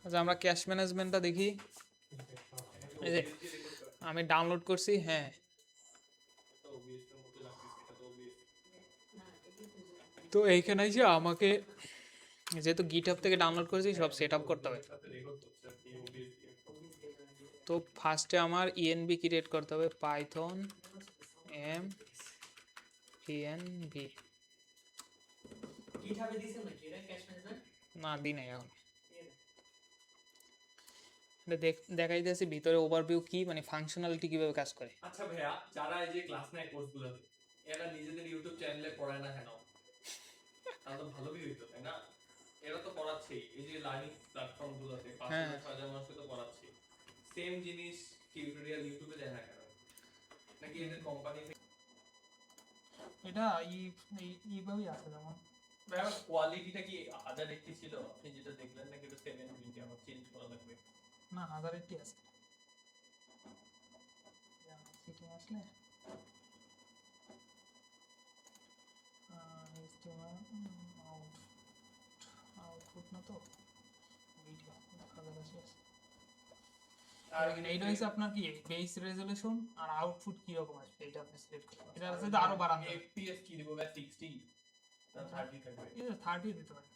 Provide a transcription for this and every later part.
আচ্ছা আমরা ক্যাশ ম্যানেজমেন্টটা দেখি। এই যে আমি ডাউনলোড করছি, হ্যাঁ তো এইখানে এসে আমাকে যেহেতু গিটহাব থেকে ডাউনলোড করেছি সব সেট আপ করতে হবে। তো ফার্স্টে আমার ইএনবি ক্রিয়েট করতে হবে, পাইথন এম ইএনবি। না দি নাই এখন, দেখাইতেছি ভিতরে ওভারভিউ কি, মানে ফাংশনালিটি কিভাবে কাজ করে। আচ্ছা ভাইয়া, যারা এই যে ক্লাস নেয় কোর্সগুলোতে, এরা নিজেদের ইউটিউব চ্যানেলে পড়ায় না কেন? তাহলে তো ভালো ভিউ হতো, তাই না? এরা তো পড়াচ্ছেই, এই যে লার্নিং প্ল্যাটফর্মগুলোতে 5,000 6,000 মানুষকে তো পড়াচ্ছে। সেম জিনিস টিউটোরিয়াল ইউটিউবে দেয় না কেন? নাকি এদের কোম্পানি এটা এইভাবেই আছে যেমন ভাইয়া কোয়ালিটিটা কি 1080 ছিল? আপনি যেটা দেখলেন নাকি এটা 720 আমার চেঞ্জ করা লাগবে? না 1080 আছে। সেটিং আসলে আউটপুট না তো ভিডিও 1080 আছে। আর এইটা হচ্ছে আপনার কি বেস রেজোলিউশন আর আউটপুট কি রকম আসবে এটা আপনি সিলেক্ট করবেন। এটা আছে তো আরো বাড়ানো যাবে। এফপিএস কি দিব ভাই? 60 না 30 থাকবে? এটা 30 দিতে পারেন।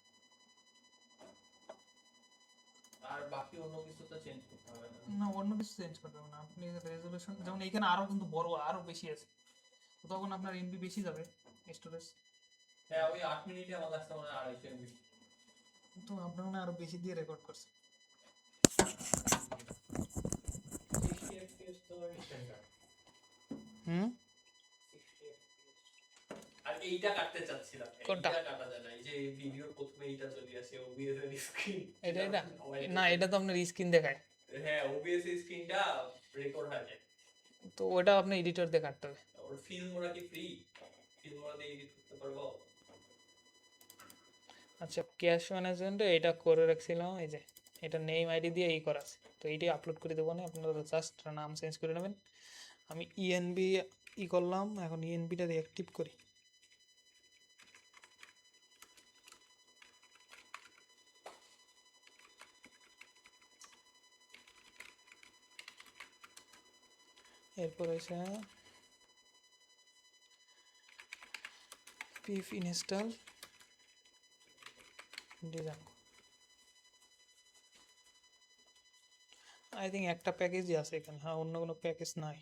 আর বাকি অন্য কিছু তো চেঞ্জ করতে হবে না? না অন্য কিছু চেঞ্জ করতে হবে না, আপনি রেজোলিউশন যেমন এখানে আরো কিন্তু বড় আরো বেশি আছে, তো তখন আপনার এমবি বেশি যাবে স্টোরেজ। হ্যাঁ, ওই 8 মিনিটে আমার লাগছে মনে হয় 250 এমবি। তো আপনার মনে হয় আরো বেশি দিয়ে রেকর্ড করছে। 60 এফপিএস তো স্ট্যান্ডার্ড। হুম আর এইটা কাটতে চাচ্ছিলাম, কোনটা? এইটা কাটা যায় না। এই যে ভিডিওর প্রথমে এইটা চলে আসে ওবিএস এর স্ক্রিন। এটা না, এটা তো আপনার স্ক্রিন দেখায়। হ্যাঁ, ওবিএস এর স্ক্রিনটা রেকর্ড হয়ে যায়। তো ওটা আপনি এডিটর দিয়ে কাটতে হবে। ওর ফিল্ম ওরা কি ফ্রি? ফিল্ম ওরা দিয়ে এডিট করতে পারবো? আচ্ছা ক্যাশ ম্যানেজমেন্টে এটা করে রাখছিলাম, এই যে এটা নেম আইডি দিয়ে এই করা আছে, তো এইটাই আপলোড করে দেবো না, আপনারা জাস্ট নাম চেঞ্জ করে নেবেন। আমি ইএনবি করলাম, এখন ইএনবিটা রিঅ্যাক্টিভ করি। এরপর হচ্ছে পিফ ইনস্টল ডিজাইন। আই থিঙ্ক একটা প্যাকেজই আছে এখানে, হ্যাঁ অন্য কোনো প্যাকেজ নাই।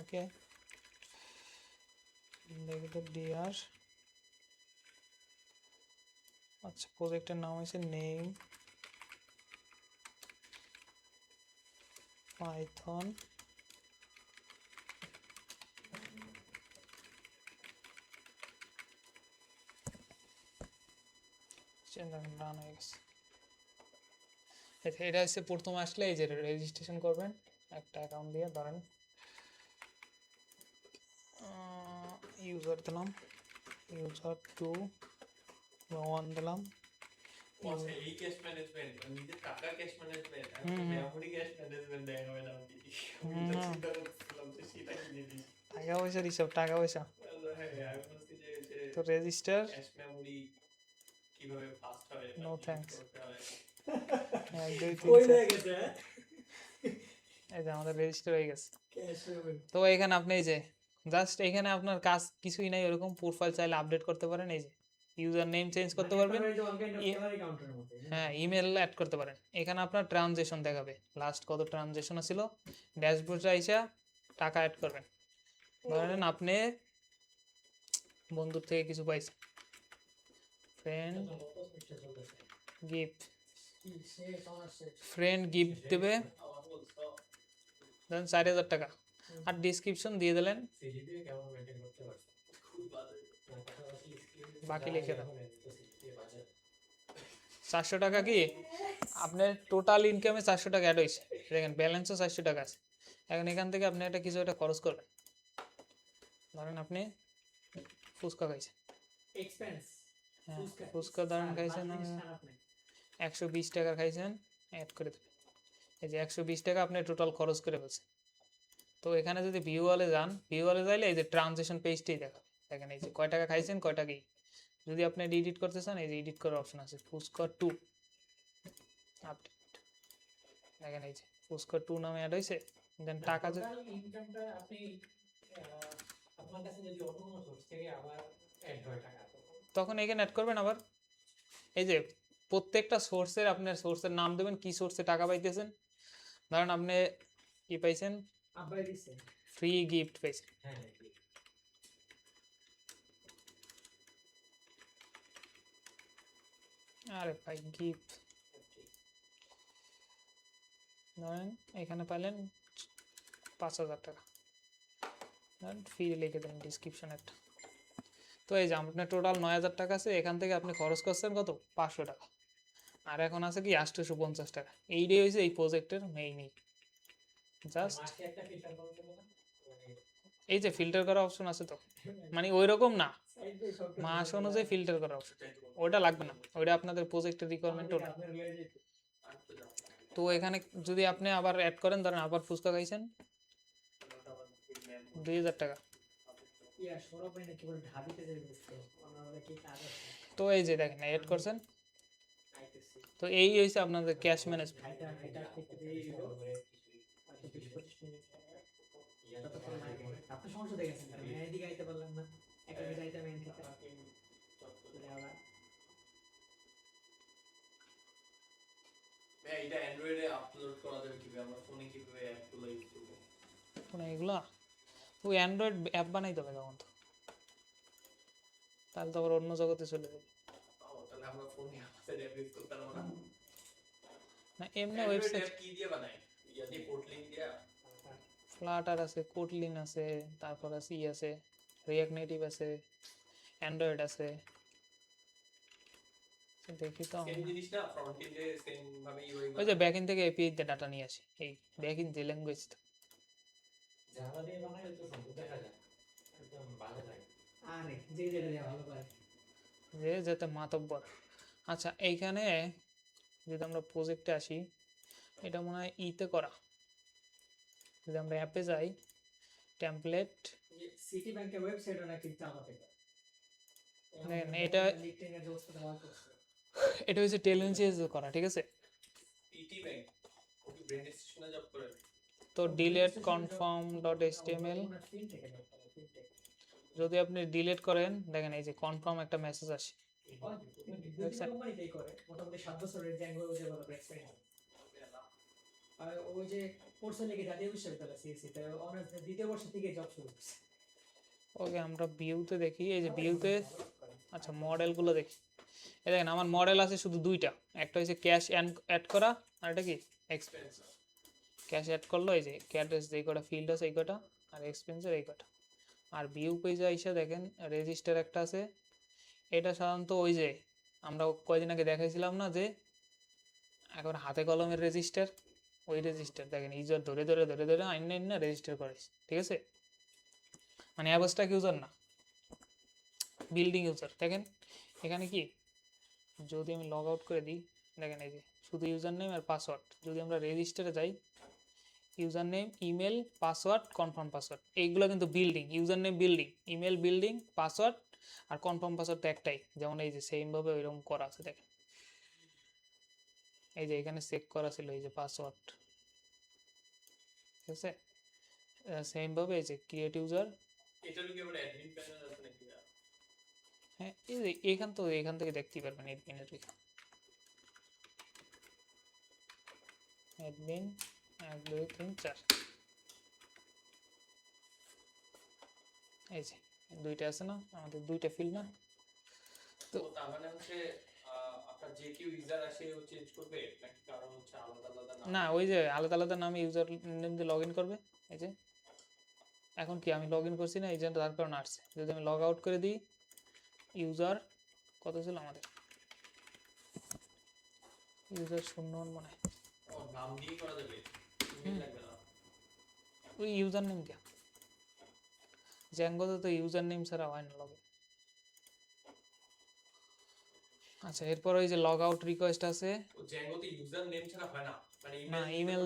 ওকে দেখি তো ডিআর। আচ্ছা প্রজেক্টের নাম হয়েছে নেম পাইথন রান হয়ে গেছে। এটা হচ্ছে প্রথমে আসলে এই যে রেজিস্ট্রেশন করবেন একটা অ্যাকাউন্ট দিয়ে, ধরেন ইউজার দিলাম, ইউজার 2 1 দিলাম। আচ্ছা, এই ক্যাশ ম্যানেজমেন্ট নিজের টাকা ক্যাশ ম্যানেজমেন্ট আর মেমোরি ক্যাশ ম্যানেজমেন্ট দেয় হবে না? আমি তো চিন্তা করছিলাম যে সেটা কি জিনিস। টাকা পয়সার হিসাব, টাকা পয়সা। হ্যাঁ, আমি বলছি যে তো রেজিস্টার ক্যাশ মেমোরি কিভাবে ফাস্ট হয় নো থ্যাঙ্কস। করতে হয়। 1 2 3 ওই 4 হয়ে গেছে এই যে আমাদের রেজিস্টার হয়ে গেছে। তো এখানে আপনি এই যে জাস্ট এখানে আপনার কাজ কিছুই নাই, ওরকম প্রোফাইল চাইলে আপডেট করতে পারেন, এই যে ইউজার নেম চেঞ্জ করতে পারবেন, হ্যাঁ ইমেল অ্যাড করতে পারেন। এখানে আপনার ট্রানজেকশন দেখাবে লাস্ট কত ট্রানজেকশন ছিল, ড্যাশবোর্ডে আইসা টাকা অ্যাড করবেন। ধরেন আপনি বন্ধুর থেকে কিছু পাইছেন, ফ্রেন্ড গিফট, ফ্রেন্ড গিফট দেবে ধরেন 4,000 টাকা, আর ডিসক্রিপশন দিয়ে দিলেন, বাকি লিখে দেন। 400 টাকা কি আপনার টোটাল ইনকামে 400 টাকা অ্যাড হয়েছে, দেখেন ব্যালেন্সও 400 টাকা আছে। এখন এখান থেকে আপনি একটা কিছু একটা খরচ করবেন, ধরেন আপনি ফুচকা খাইছেন, হ্যাঁ ফুচকা ধরেন খাইছেন 120 টাকা খাইছেন, অ্যাড করে দেবেন। এই যে 120 টাকা আপনি টোটাল খরচ করে ফেলছেন, তো এখানে যদি ভিউ ওয়ালে যান, ভিউ ওয়ালে যাইলে এই যে ট্রানজেকশন পেজটাই দেখা, দেখেন এই যে কয় টাকা খাইছেন কয় টাকা কি। যদি আপনি এডিট করতে চান এই যে এডিট করার অপশন আছে, পুস্কর 2 আপডেট, দেখেন এই যে পুস্কর 2 নামে অ্যাড হয়েছে। দেন টাকা যে ইনকামটা আপনি আপনার কাছে যদি অন্য কোনো সোর্স থেকে আবার অ্যাড হয় টাকা, তখন এখানে অ্যাড করবেন আবার। এই যে প্রত্যেকটা সোর্সের আপনার সোর্সের নাম দেবেন, কি সোর্সে টাকা পাইতেছেন। ধরেন আপনি কি পাইছেন, আব্বাই দিছে। ফ্রি গিফট পাইছেন, হ্যাঁ আরে ভাই গিফট ধরেন এখানে পাইলেন 5,000 টাকা, ধরেন ফ্রি লিখে দেন ডিসক্রিপশন একটা। তো এই যে আপনার টোটাল 9,000 টাকা আছে, এখান থেকে আপনি খরচ করছেন কত 500 টাকা, আর এখন আছে কি 850 টাকা। এইটাই হয়েছে এই প্রজেক্টের মেইন। জাস্ট মাসে একটা ফিল্টার করতে হবে না, মানে এই যে ফিল্টার করা অপশন আছে, তো মানে ওই রকম না, মাস অনুযায়ী ফিল্টার করা অপশন, ওইটা লাগবে না, ওইটা আপনাদের প্রজেক্টের রিকোয়ারমেন্ট ওটা। আপনার লয়ে যেতে তো এখানে যদি আপনি আবার অ্যাড করেন, ধরেন আবার ফুচকা খাইছেন 2,000 টাকা। ইয়া সৌরভ ভাই নাকি বলে ঢাবিতে যাবে বুঝতে ওনারা কি কাজ আছে তো এই যে দেখেন অ্যাড করছেন, আইতেছি তো এই হয়েছে আপনাদের ক্যাশ ম্যানেজমেন্ট। এটা এটা থেকে দিয়ে দিল আর 20-25 মিনিট এটা তো করে লাগে আপনি সমস্যা দেখেছেন কারণ এদিকে আইতে পারলাম না একটা যাইতে মেন থেকে চলে আবার ভাই এটা অ্যান্ড্রয়েডে আপলোড করা যাবে কিভাবে, আমরা ফোনে কিভাবে অ্যাপগুলো ইউজ করব? মানে এগুলা ওই অ্যান্ড্রয়েড অ্যাপ বানাইতে হবে তখন, তো তাহলে তো আবার অন্য জগতে চলে যাবে। তাহলে আমরা ফোনে আমাদের অ্যাপ ইউজ করতে পারবো না। না এমনি অ্যান্ড্রয়েড ওয়েবসাইট অ্যাপ কি দিয়ে বানায়? ইয়া দিয়ে পোর্ট লিংক দিয়া? ফ্লাটার আছে, কোটলিন আছে, তারপর আছে ই আছে, রিঅ্যাক্ট নেটিভ আছে, অ্যান্ড্রয়েড আছে। তো দেখি তো সেম জিনিস না, ফ্রন্ট এন্ডে সেম ভাবে ইউআই ওই যে ব্যাকএন্ড থেকে এপিআই তে ডাটা নিয়ে আসি, এই ব্যাকএন্ড যে ল্যাঙ্গুয়েজ জাভা দিয়ে বানাইলে তো সব দেখা যায় একদম ভালো লাগে আরে যে যেটা দিয়ে ভালো পারে যে যেতে মাতব্বর। আচ্ছা এইখানে যদি আমরা প্রজেক্টে আসি, এটা মনে হয় ইতে করা, যদি আমরা অ্যাপে যাই টেমপ্লেট, সিটি ব্যাংকের ওয়েবসাইটে নাকি জাভাতে দেখেন এটা লিঙ্কডইন এর ব্যবস্থা দেওয়া করছে এটা হচ্ছে টেলেন্সিয়াস করা, ঠিক আছে। টিটি ব্যাংক ওকে ব্রেন স্টেশনে জব করে। তো ডিলেট কনফার্ম ডট এইচটিএমএল, যদি আপনি ডিলিট করেন দেখেন এই যে কনফার্ম একটা মেসেজ আসে। কোম্পানিতেই করে মোটামুটি 7 বছরের জ্যাঙ্গো ডেভেলপার এক্সপেরিয়েন্স আর ওই যে কোর্সে লেগে জাতীয় বিশ্ববিদ্যালয় সিএসসি তে অনার্স দ্বিতীয় বর্ষ থেকে জব শুরু করছে ওকে আমরা ভিউতে দেখি, এই যে ভিউতে আচ্ছা মডেলগুলো দেখি। এই দেখেন আমার মডেল আছে শুধু দুইটা, একটা হচ্ছে ক্যাশ অ্যাড করা, আর এটা কি এক্সপেন্স। ক্যাশ অ্যাড করলো এই যে ক্যাশ যেই কটা ফিল্ড আছে এই কটা, আর এক্সপেন্সের এই কটা। আর ভিউ পেজে এসে দেখেন রেজিস্টার একটা আছে, এটা সাধারণত ওই যে আমরা কয়দিন আগে দেখাইছিলাম না যে এখন হাতে কলমের রেজিস্টার, ওই রেজিস্টার দেখেন ইউজার ধরে ধরে ধরে ধরে আইন না রেজিস্টার করিস, ঠিক আছে। মানে অ্যাবস্ট্রাক্ট ইউজার না, বিল্ডিং ইউজার। দেখেন এখানে কি যদি আমি লগ আউট করে দিই, দেখেন এই যে শুধু ইউজার নেম আর পাসওয়ার্ড। যদি আমরা রেজিস্টারে যাই, user name, email, password, confirm password, এইগুলো কিন্তু building. User name building, email building, password আর কনফার্ম পাসওয়ার্ড তো একটাই, যেমন এই যে সেমভাবে ওইরকম করা আছে দেখেন। এই যে এখানে চেক করা ছিল এই যে পাসওয়ার্ড, ঠিক আছে। সেমভাবে এই যে ক্রিয়েট ইউজার, এটার কি আবার অ্যাডমিন প্যানেল আছে নাকি? হ্যাঁ এই যে এখান থেকে দেখতেই পারবেন অ্যাডমিনের অ্যাডমিন 1 2 3 4, এই যে দুইটা আছে না আমাদের, দুইটা ফিল্ড না। তো তার মানে হচ্ছে আপনার যে কেউ ইউজার আসে ও চেঞ্জ করবে নাকি কারণ হচ্ছে আলাদা আলাদা নাম? না ওই যে আলাদা আলাদা নামে ইউজার নেম দিয়ে লগ ইন করবে। এই যে এখন কি আমি লগ ইন করছি না, এই জন্য তার কারণে আসছে। যদি আমি লগ আউট করে দিই, ইউজার কত ছিল আমাদের, ইউজার 0 মনে হয়, ও নাম দিয়ে করা যাবে, ইমেল লাগবে না? ওই ইউজার নেম দিয়া জ্যাঙ্গোতে তো ইউজার নেম ছাড়া হয় না লগ ইন। আচ্ছা এরপর ওই যে লগ আউট রিকোয়েস্ট আছে, ও জ্যাঙ্গোতে ইউজার নেম ছাড়া হয় না, মানে না ইমেল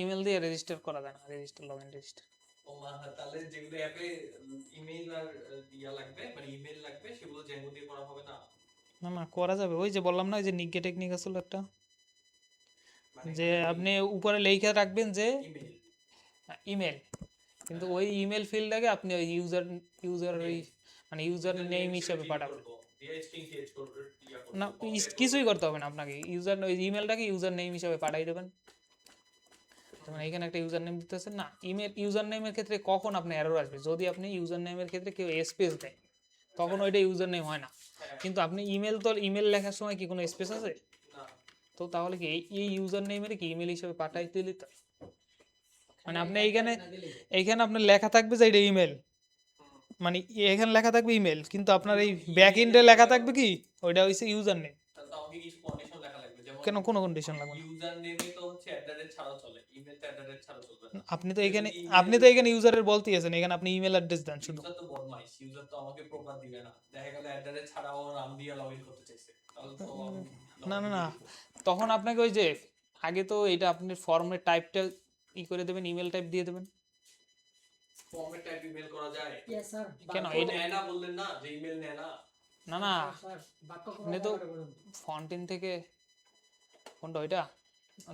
ইমেল দিয়ে রেজিস্টার করা যায় না, রেজিস্টার লগ ইন রেজিস্টার। ও মা, তাহলে যেগুলো অ্যাপে ইমেইল আর ইয়া লাগবে, মানে ইমেল লাগবে, সেগুলো জ্যাঙ্গো দিয়ে করা হবে না? না না করা যাবে, ওই যে বললাম না, ওই যে নিগে টেকনিক আসলে একটা, মানে যে আপনি উপরে লিখে রাখবেন যে ইমেল ইমেল, কিন্তু ওই ইমেল ফিল্ডটাকে আপনি ওই ইউজার ওই মানে ইউজার নেম হিসেবে পাঠাবেন। দিয়ে স্ট্রিং চেঞ্জ করবে, ইয়া না কিছুই করতে হবে না আপনাকে, ইউজার ওই ইমেলটাকে ইউজার নেম হিসেবে পাঠিয়ে দেবেন। যেমন এখানে একটা ইউজার নেম দিতেছেন না, ইউজার নেমের ক্ষেত্রে কখন আপনি এরর আসবে, যদি আপনি ইউজার নেমের ক্ষেত্রে কেউ স্পেস দেয় তখন ওইটা ইউজার নেম হয় না। কিন্তু আপনি ইমেল লেখার সময় কি কোনো স্পেস আছে? না। তো তাহলে কি এই ইউজার নেমের কি ইমেল হিসেবে পাঠাই দিলে তো, মানে আপনি একটা এইখানে না দিলেই হয়। এইখানে আপনার লেখা থাকবে যে এটা ইমেল, মানে এখানে লেখা থাকবে ইমেল, কিন্তু আপনার এই ব্যাক এন্ডে লেখা থাকবে কি ওইটা হইছে ইউজার নেম। তাহলে তো আমাকে কিছু কন্ডিশন লেখা লাগবে, যেমন কেন কোনো কন্ডিশন লাগবে না? ইউজার নেমে তো হচ্ছে অ্যাট ছাড়াও চলে, ইমেল তো অ্যাট ছাড়া চলবে না। আপনি তো এখানে ইউজারের বলতেই আছেন, এখানে আপনি ইমেল অ্যাড্রেস দেন শুধু। ইউজার তো বদমাইশ, ইউজার তো আমাকে প্রপার দিবে না, দেখা গেল অ্যাট ছাড়াও নাম দিয়ে লগইন করতে চাইছে, তাহলে তো না না না, তখন আপনাকে ওই যে আগে তো এটা আপনি ফর্মের টাইপটা করে দেবেন, ইমেল টাইপ দিয়ে দেবেন। ফর্মেট টাইপ ইমেল করা যায়? Yes, sir. কেন বাক্য নেয় না বললেন না যে ইমেল নেয় না? না না, স্যার বাক্য আপনি তো ফন্টিন থেকে কোনটা ওইটা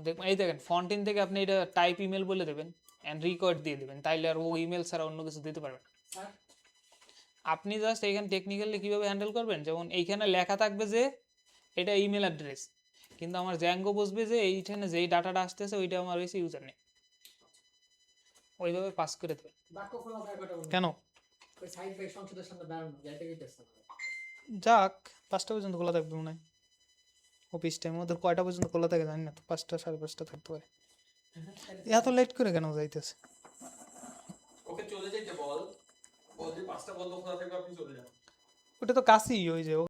দেখুন, এই দেখেন ফন্টিন থেকে আপনি এটা টাইপ ইমেল বলে দেবেন অ্যান্ড রিকোয়ার্ড দিয়ে দেবেন, তাইলে আর ও ইমেল ছাড়া অন্য কিছু দিতে পারবে না। স্যার আপনি জাস্ট এখানে টেকনিক্যালি কিভাবে হ্যান্ডেল করবেন, যেমন এইখানে লেখা থাকবে যে এটা ইমেল অ্যাড্রেস, কিন্তু আমার জ্যাঙ্গো বুঝবে যে এইখানে যেই ডাটাটা আসতেছে ওইটা আমার হয়েছে ইউজার নেম, ওইভাবে পাস করে দেবেন। বাক্য খোলা জায়গাটা বলুন। কেন? ওই সাইড বাই সংসদের সামনে দাঁড়ানো যাইতে গেছে যাক, 5টা পর্যন্ত খোলা থাকবে মনে হয়, অফিস টাইম ওদের কয়টা পর্যন্ত খোলা থাকে জানি না তো, 5টা 5:30 থাকতে পারে। এত লেট করে কেন যাইতেছে? ওকে চলে যেতে বল, ও যে 5টা বন্ধ খোলা থাকবে, আপনি চলে যান। ওটা তো কাছেই, ওই যে